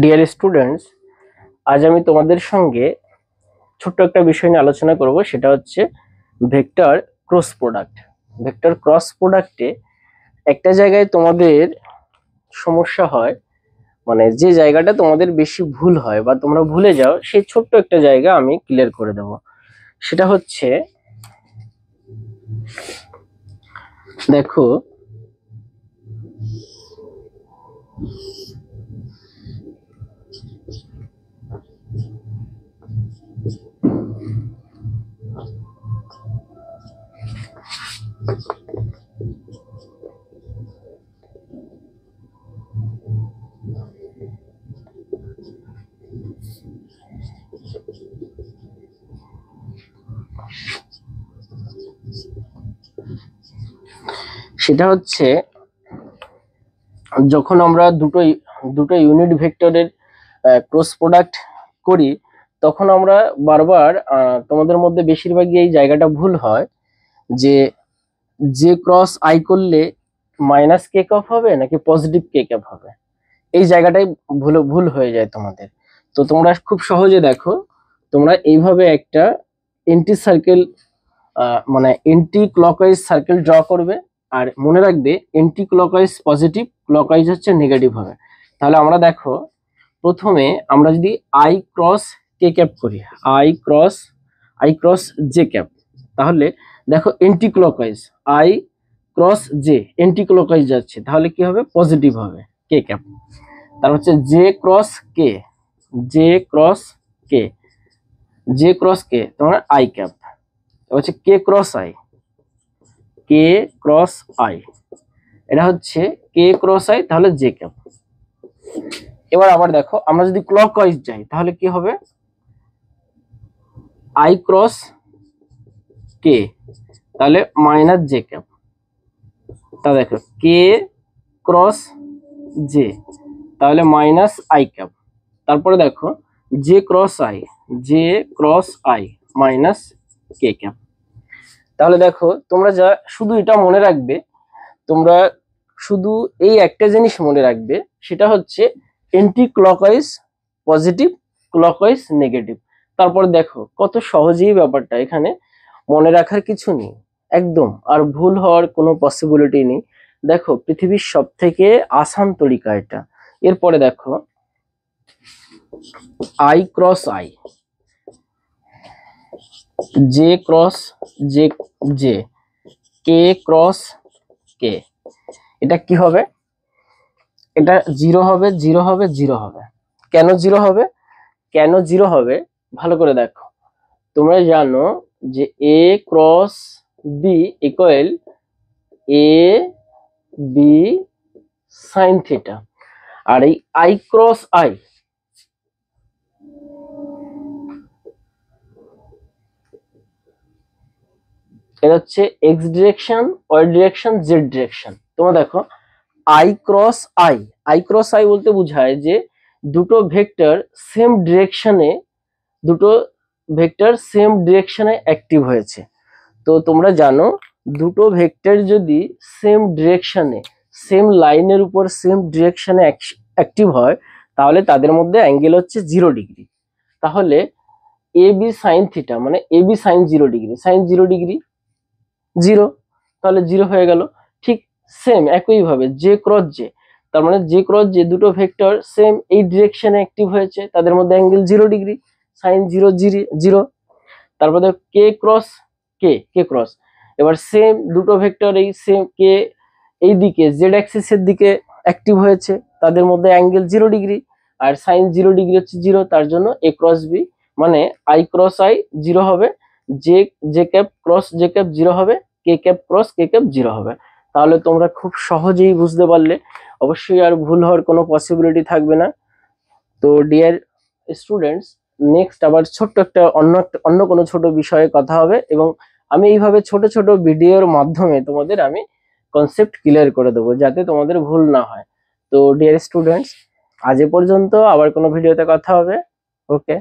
Dear students, আজ আমি তোমাদের সঙ্গে ছোট্ট একটা বিষয় নিয়ে আলোচনা করব, সেটা হচ্ছে vector cross product. Vector cross প্রোডাক্টে একটা জায়গায় তোমাদের সমস্যা হয়, মানে যে জায়গাটা তোমাদের বেশি ভুল হয় বা তোমরা ভুলে যাও, সেই ছোট্ট একটা জায়গা আমি ক্লিয়ার করে দেব। সেটা হচ্ছে, দেখো সেটা হচ্ছে, যখন আমরা দুটো ইউনিট ভেক্টরের ক্রস প্রোডাক্ট করি, তখন আমরা বারবার তোমাদের মধ্যে বেশিরভাগই এই জায়গাটা ভুল হয় যে যে ক্রস আই করলে মাইনাস কে ক্যাপ হবে নাকি পজিটিভ কে ক্যাপ হবে। এই জায়গাটাই ভুল হয়ে যায় তোমাদের। তো তোমরা খুব সহজে দেখো, তোমরা এইভাবে একটা এন্টি সার্কেল, মানে এন্টি ক্লকওয়াইজ সার্কেল ড্র করবে, আর মনে রাখবে এন্টি ক্লকওয়াইজ পজিটিভ, ক্লকওয়াইজ হচ্ছে নেগেটিভ হবে। তাহলে আমরা দেখো, প্রথমে আমরা যদি আই ক্রস কে ক্যাপ করি, আই ক্রস জে ক্যাপ, তাহলে দেখো anti clockwise I cross J anti clockwise যাচ্ছে, তাহলে কি হবে? পজিটিভ হবে কে ক্যাপ। তার হচ্ছে J cross K, J cross K, J cross K তোমার আই ক্যাপ। হচ্ছে K cross I, K cross I, এটা হচ্ছে কে ক্রস আই, তাহলে জে ক্যাপ। এবার আবার দেখো, আমরা যদি ক্লকওয়াইজ যাই তাহলে কি হবে? আই ক্রস কে, তাহলে মাইনাস জে ক্যাপ। তা দেখো কে ক্রস জে, তাহলে মাইনাস আই ক্যাপ। তারপরে দেখো J cross I, J cross I minus K cap. তাহলে দেখো তোমরা যা শুধু এটা মনে রাখবে, তোমরা শুধু এই একটা জিনিস মনে রাখবে, সেটা হচ্ছে anti clockwise positive, clockwise negative. তারপর দেখো কত সহজেই ব্যাপারটা, এখানে মনে রাখার কিছু নেই একদম, আর ভুল হওয়ার কোনো পসিবিলিটি নেই। দেখো পৃথিবীর সব থেকে আসান তরিকা এটা। এরপরে দেখো i cross I, J cross J, J K cross কে, এটা কি হবে? এটা জিরো হবে, জিরো হবে, জিরো হবে। কেন জিরো হবে? কেন জিরো হবে ভালো করে দেখো। তোমরা জানো যে A cross B equal A B sine theta, আর এই আই ক্রস আই, এটা হচ্ছে x direction, y direction, z direction. তোমরা দেখো i cross i, i cross i বলতে বোঝায় যে দুটো ভেক্টর সেম ডিরেকশনে, দুটো ভেক্টর সেম ডিরেকশনে অ্যাক্টিভ হয়েছে। তো তোমরা জানো দুটো ভেক্টর যদি সেম ডিরেকশনে, সেম লাইনের উপর সেম ডিরেকশনে অ্যাক্টিভ হয়, তাহলে তাদের মধ্যে অ্যাঙ্গেল হচ্ছে 0 ডিগ্রি। তাহলে এ বি সাইন থিটা মানে A B sine 0 degree, sine 0 degree 0, তাহলে 0 হয়ে গেল। ঠিক সেম একইভাবে জে ক্রস জে, তার মানে জে ক্রস জে দুটো ভেক্টর সেম এই ডিরেকশনে অ্যাক্টিভ হয়েছে, তাদের মধ্যে অ্যাঙ্গেল 0 ডিগ্রি, সাইন 0 0। তারপরে কে ক্রস কে, কে ক্রস, এবার সেম দুটো ভেক্টর এই সেম কে এই দিকে জেড অ্যাক্সিসের দিকে অ্যাক্টিভ হয়েছে, তাদের মধ্যে অ্যাঙ্গেল 0 ডিগ্রি, আর সাইন 0 ডিগ্রি হচ্ছে 0, তার জন্য এ ক্রস বি মানে আই ক্রস আই 0 হবে, J J cap cross J cap 0 হবে, কে ক্যাপ ক্রস কে ক্যাপ 0 হবে। তাহলে তোমরা খুব সহজেই বুঝতে পারলে, অবশ্যই আর ভুল হওয়ার কোনো পসিবিলিটি থাকবে না। তো ডিয়ার স্টুডেন্টস, নেক্সট আবার ছোট্ট একটা অন্য কোনো ছোট বিষয়ে কথা হবে, এবং আমি এইভাবে ছোট ছোট ভিডিওর মাধ্যমে তোমাদের আমি কনসেপ্ট ক্লিয়ার করে দেবো, যাতে তোমাদের ভুল না হয়। তো ডিয়ার স্টুডেন্টস, আজ এ পর্যন্ত, আবার কোনো ভিডিওতে কথা হবে। ওকে।